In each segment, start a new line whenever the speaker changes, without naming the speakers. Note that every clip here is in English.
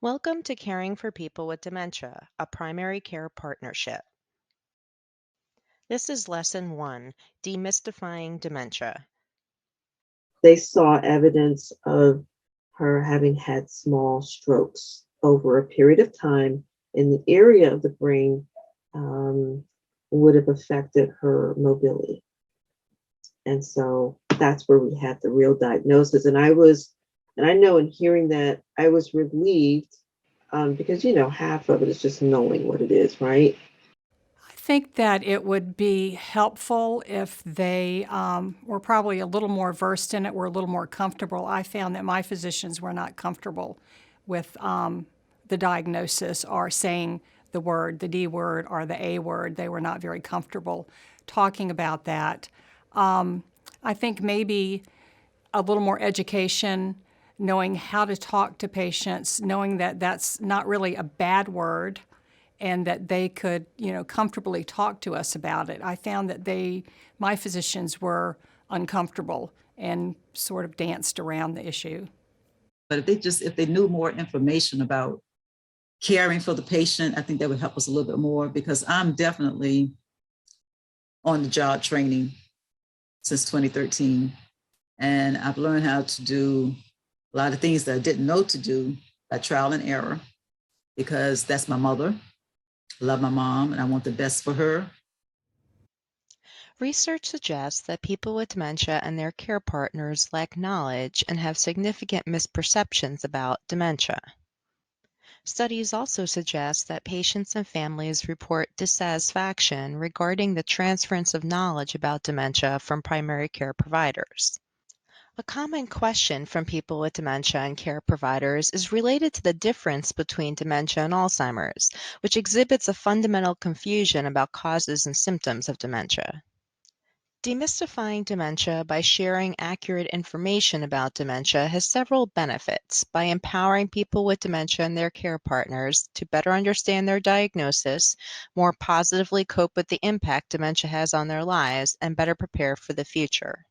Welcome to Caring for People with Dementia, a primary care partnership. This is Lesson 1, Demystifying Dementia.
They saw evidence of her having had small strokes over a period of time in the area of the brain would have affected her mobility. And so that's where we had the real diagnosis. And I know in hearing that, I was relieved because, half of it is just knowing what it is, right?
I think that it would be helpful if they were probably a little more versed in it, were a little more comfortable. I found that my physicians were not comfortable with the diagnosis or saying the word, the D word or the A word. They were not very comfortable talking about that. I think maybe a little more education, knowing how to talk to patients, knowing that that's not really a bad word and that they could, comfortably talk to us about it. I found that my physicians were uncomfortable and sort of danced around the issue.
But if they knew more information about caring for the patient, I think that would help us a little bit more, because I'm definitely on the job training since 2013. And I've learned how to do a lot of things that I didn't know to do by trial and error, because that's my mother. I love my mom and I want the best for her.
Research suggests that people with dementia and their care partners lack knowledge and have significant misperceptions about dementia. Studies also suggest that patients and families report dissatisfaction regarding the transference of knowledge about dementia from primary care providers. A common question from people with dementia and care providers is related to the difference between dementia and Alzheimer's, which exhibits a fundamental confusion about causes and symptoms of dementia. Demystifying dementia by sharing accurate information about dementia has several benefits by empowering people with dementia and their care partners to better understand their diagnosis, more positively cope with the impact dementia has on their lives, and better prepare for the future.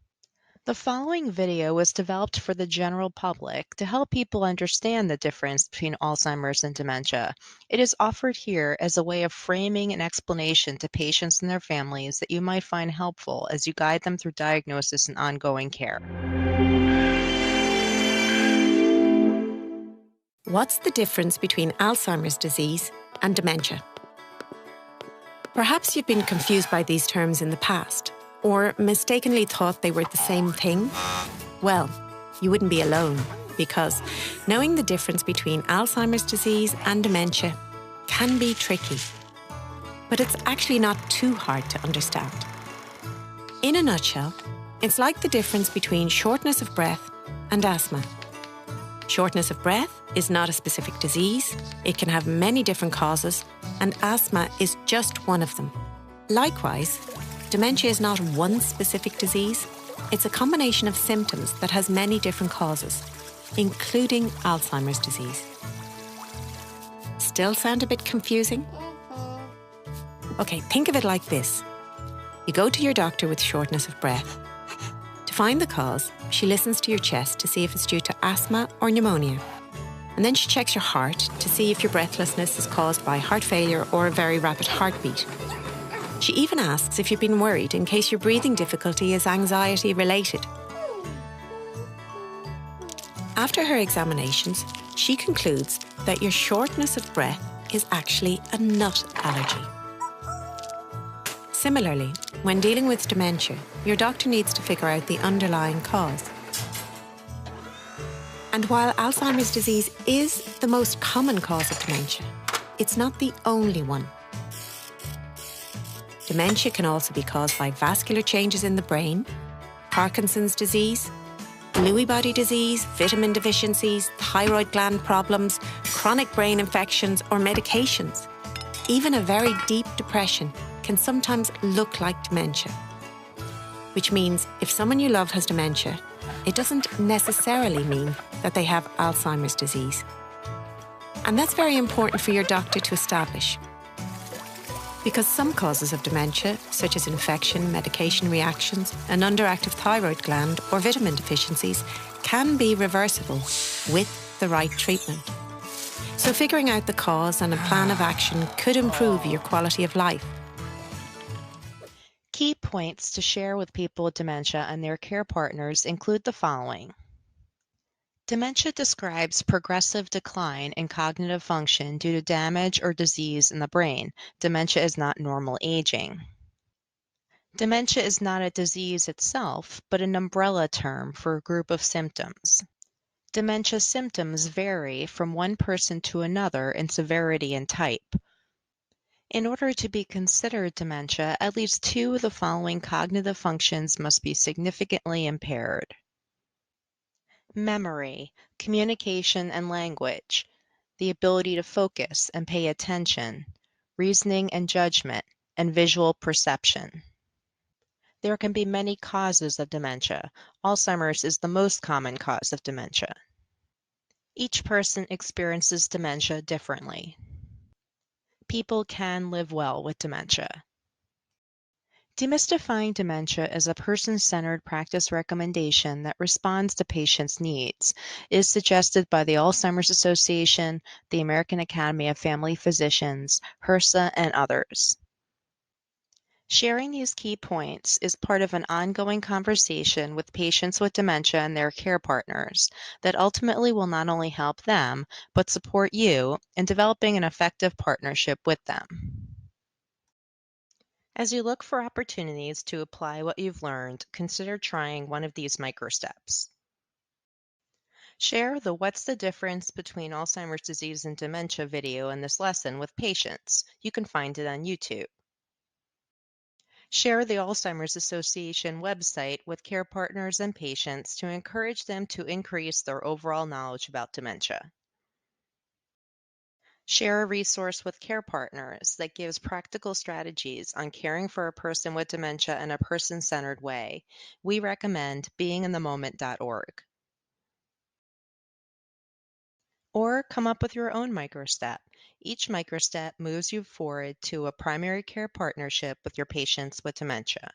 The following video was developed for the general public to help people understand the difference between Alzheimer's and dementia. It is offered here as a way of framing an explanation to patients and their families that you might find helpful as you guide them through diagnosis and ongoing care.
What's the difference between Alzheimer's disease and dementia? Perhaps you've been confused by these terms in the past, or mistakenly thought they were the same thing? Well, you wouldn't be alone, because knowing the difference between Alzheimer's disease and dementia can be tricky. But it's actually not too hard to understand. In a nutshell, it's like the difference between shortness of breath and asthma. Shortness of breath is not a specific disease, it can have many different causes, and asthma is just one of them. Likewise, dementia is not one specific disease, it's a combination of symptoms that has many different causes, including Alzheimer's disease. Still sound a bit confusing? Okay, think of it like this. You go to your doctor with shortness of breath. To find the cause, she listens to your chest to see if it's due to asthma or pneumonia. And then she checks your heart to see if your breathlessness is caused by heart failure or a very rapid heartbeat. She even asks if you've been worried in case your breathing difficulty is anxiety related. After her examinations, she concludes that your shortness of breath is actually a nut allergy. Similarly, when dealing with dementia, your doctor needs to figure out the underlying cause. And while Alzheimer's disease is the most common cause of dementia, it's not the only one. Dementia can also be caused by vascular changes in the brain, Parkinson's disease, Lewy body disease, vitamin deficiencies, thyroid gland problems, chronic brain infections, or medications. Even a very deep depression can sometimes look like dementia. Which means if someone you love has dementia, it doesn't necessarily mean that they have Alzheimer's disease. And that's very important for your doctor to establish. Because some causes of dementia, such as infection, medication reactions, an underactive thyroid gland, or vitamin deficiencies, can be reversible with the right treatment. So figuring out the cause and a plan of action could improve your quality of life.
Key points to share with people with dementia and their care partners include the following. Dementia describes progressive decline in cognitive function due to damage or disease in the brain. Dementia is not normal aging. Dementia is not a disease itself, but an umbrella term for a group of symptoms. Dementia symptoms vary from one person to another in severity and type. In order to be considered dementia, at least 2 of the following cognitive functions must be significantly impaired. Memory, communication and language, the ability to focus and pay attention, reasoning and judgment, and visual perception. There can be many causes of dementia. Alzheimer's is the most common cause of dementia. Each person experiences dementia differently. People can live well with dementia. Demystifying Dementia is a person-centered practice recommendation that responds to patients' needs. It is suggested by the Alzheimer's Association, the American Academy of Family Physicians, HRSA, and others. Sharing these key points is part of an ongoing conversation with patients with dementia and their care partners that ultimately will not only help them, but support you in developing an effective partnership with them. As you look for opportunities to apply what you've learned, consider trying one of these microsteps. Share the What's the Difference Between Alzheimer's Disease and Dementia video in this lesson with patients. You can find it on YouTube. Share the Alzheimer's Association website with care partners and patients to encourage them to increase their overall knowledge about dementia. Share a resource with care partners that gives practical strategies on caring for a person with dementia in a person-centered way. We recommend beinginthemoment.org. Or come up with your own microstep. Each microstep moves you forward to a primary care partnership with your patients with dementia.